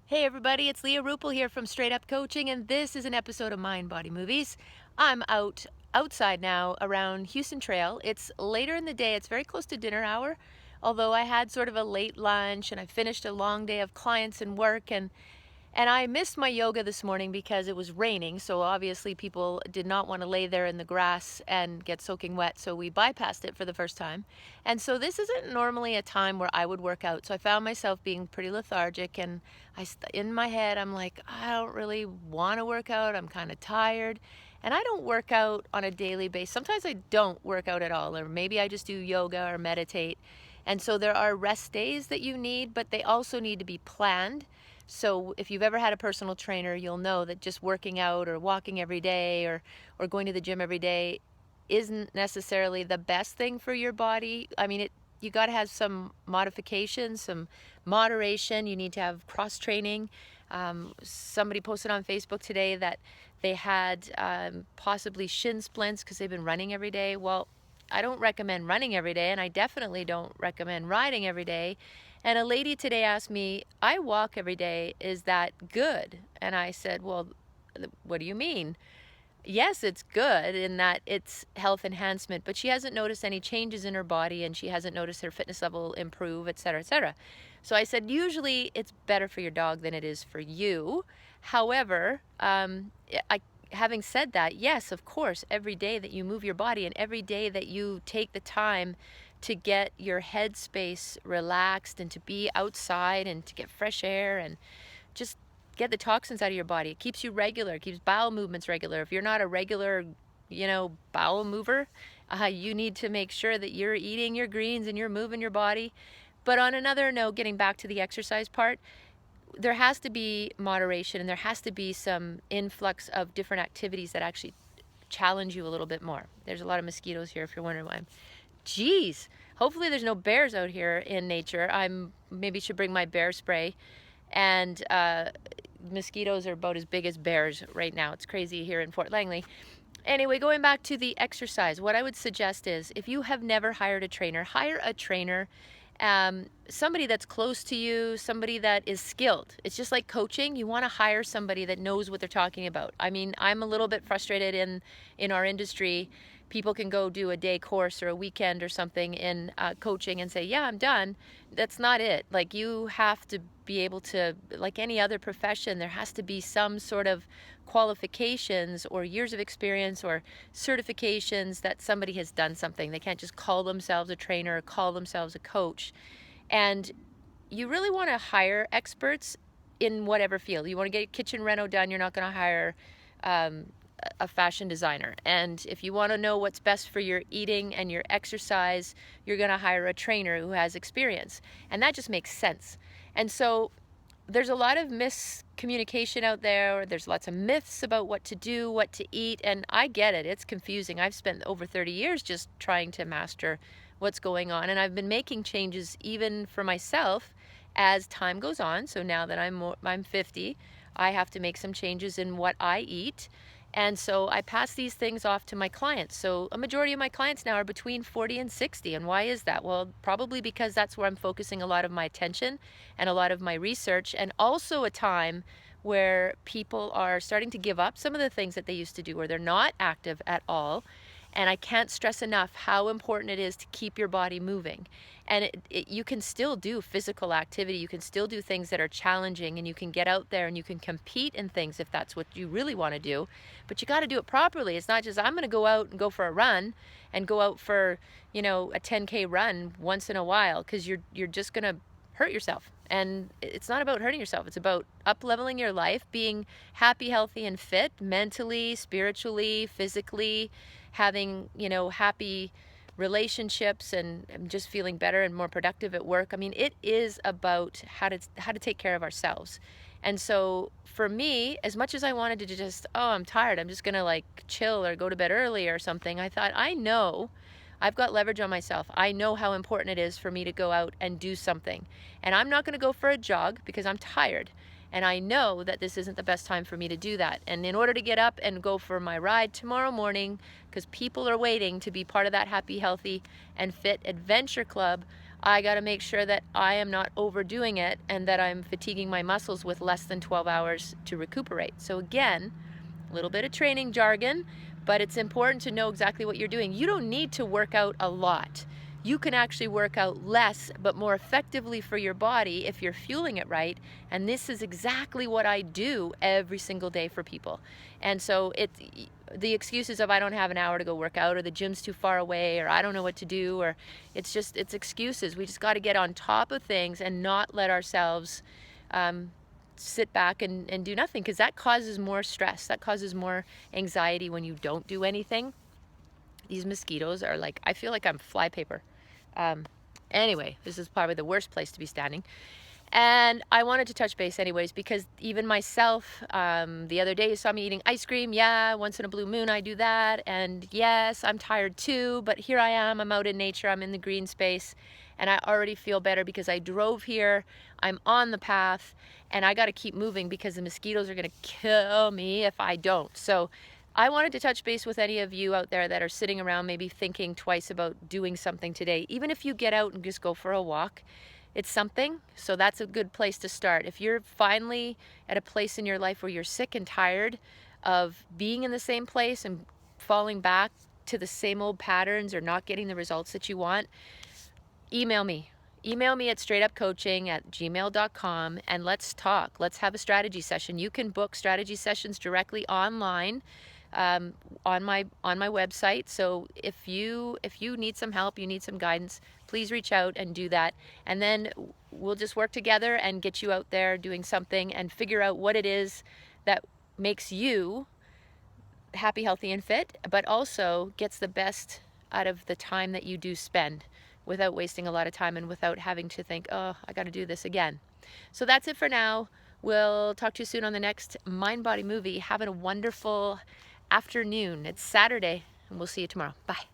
Hey everybody, it's Leah Ruppel here from Straight Up Coaching, and this is an episode of Mind Body Movies. I'm outside now around Houston Trail. It's later in the day, it's very close to dinner hour, although I had sort of a late lunch and I finished a long day of clients and work, and I missed my yoga this morning because it was raining, so obviously people did not want to lay there in the grass and get soaking wet, so we bypassed it for the first time. And so this isn't normally a time where I would work out, so I found myself being pretty lethargic, and in my head I'm like, I don't really want to work out, I'm kind of tired. And I don't work out on a daily basis. Sometimes I don't work out at all, or maybe I just do yoga or meditate. And so there are rest days that you need, but they also need to be planned. So if you've ever had a personal trainer, you'll know that just working out or walking every day or going to the gym every day isn't necessarily the best thing for your body. I mean, you got to have some modifications, some moderation. You need to have cross training. Somebody posted on Facebook today that they had possibly shin splints because they've been running every day. Well, I don't recommend running every day, and I definitely don't recommend riding every day. And a lady today asked me, I walk every day, is that good? And I said, well, what do you mean? Yes, it's good in that it's health enhancement, but she hasn't noticed any changes in her body and she hasn't noticed her fitness level improve, et cetera, et cetera. So I said, usually it's better for your dog than it is for you. However, having said that, yes, of course, every day that you move your body and every day that you take the time to get your headspace relaxed and to be outside and to get fresh air and just get the toxins out of your body. It keeps you regular, it keeps bowel movements regular. If you're not a regular, bowel mover, you need to make sure that you're eating your greens and you're moving your body. But on another note, getting back to the exercise part, there has to be moderation and there has to be some influx of different activities that actually challenge you a little bit more. There's a lot of mosquitoes here if you're wondering why. Geez, hopefully there's no bears out here in nature. Maybe should bring my bear spray. And mosquitoes are about as big as bears right now. It's crazy here in Fort Langley. Anyway, going back to the exercise, what I would suggest is if you have never hired a trainer, hire a trainer, somebody that's close to you, somebody that is skilled. It's just like coaching. You want to hire somebody that knows what they're talking about. I mean, I'm a little bit frustrated in our industry. People can go do a day course or a weekend or something in coaching and say, yeah, I'm done. That's not it. Like, you have to be able to, like any other profession, there has to be some sort of qualifications or years of experience or certifications that somebody has done something. They can't just call themselves a trainer or call themselves a coach. And you really want to hire experts in whatever field. You want to get a kitchen reno done, you're not going to hire a fashion designer. And if you want to know what's best for your eating and your exercise, you're going to hire a trainer who has experience. And that just makes sense. And so there's a lot of miscommunication out there, or there's lots of myths about what to do, what to eat, and I get it. It's confusing. I've spent over 30 years just trying to master what's going on, and I've been making changes even for myself as time goes on. So now that I'm 50, I have to make some changes in what I eat. And so I pass these things off to my clients. So a majority of my clients now are between 40 and 60. And why is that? Well, probably because that's where I'm focusing a lot of my attention and a lot of my research, and also a time where people are starting to give up some of the things that they used to do, where they're not active at all. And I can't stress enough how important it is to keep your body moving. And you can still do physical activity. You can still do things that are challenging, and you can get out there and you can compete in things if that's what you really want to do. But you got to do it properly. It's not just, I'm going to go out and go for a run and go out for, a 10K run once in a while, because you're just going to hurt yourself. And it's not about hurting yourself. It's about up-leveling your life, being happy, healthy, and fit mentally, spiritually, physically, having, happy relationships and just feeling better and more productive at work. I mean, it is about how to take care of ourselves. And so for me, as much as I wanted to just, oh, I'm tired, I'm just going to like chill or go to bed early or something, I thought, I know I've got leverage on myself. I know how important it is for me to go out and do something. And I'm not going to go for a jog because I'm tired. And I know that this isn't the best time for me to do that. And in order to get up and go for my ride tomorrow morning, because people are waiting to be part of that happy, healthy, and fit adventure club, I got to make sure that I am not overdoing it and that I'm fatiguing my muscles with less than 12 hours to recuperate. So again, a little bit of training jargon, but it's important to know exactly what you're doing. You don't need to work out a lot. You can actually work out less but more effectively for your body if you're fueling it right. And this is exactly what I do every single day for people. And so the excuses of I don't have an hour to go work out, or the gym's too far away, or I don't know what to do, or it's excuses. We just got to get on top of things and not let ourselves sit back and do nothing, because that causes more stress. That causes more anxiety when you don't do anything. These mosquitoes are like, I feel like I'm flypaper. Anyway, this is probably the worst place to be standing. And I wanted to touch base anyways, because even myself, the other day you saw me eating ice cream. Yeah, once in a blue moon I do that. And yes, I'm tired too, but here I am, I'm out in nature, I'm in the green space, and I already feel better because I drove here, I'm on the path, and I got to keep moving because the mosquitoes are going to kill me if I don't. So I wanted to touch base with any of you out there that are sitting around maybe thinking twice about doing something today. Even if you get out and just go for a walk, it's something. So that's a good place to start. If you're finally at a place in your life where you're sick and tired of being in the same place and falling back to the same old patterns or not getting the results that you want, email me. Email me at straightupcoaching@gmail.com and let's talk. Let's have a strategy session. You can book strategy sessions directly online on my website. So if you need some help, you need some guidance, please reach out and do that. And then we'll just work together and get you out there doing something and figure out what it is that makes you happy, healthy, and fit, but also gets the best out of the time that you do spend without wasting a lot of time and without having to think, oh, I got to do this again. So that's it for now. We'll talk to you soon on the next Mind Body Movie. Have a wonderful afternoon. It's Saturday, and we'll see you tomorrow. Bye.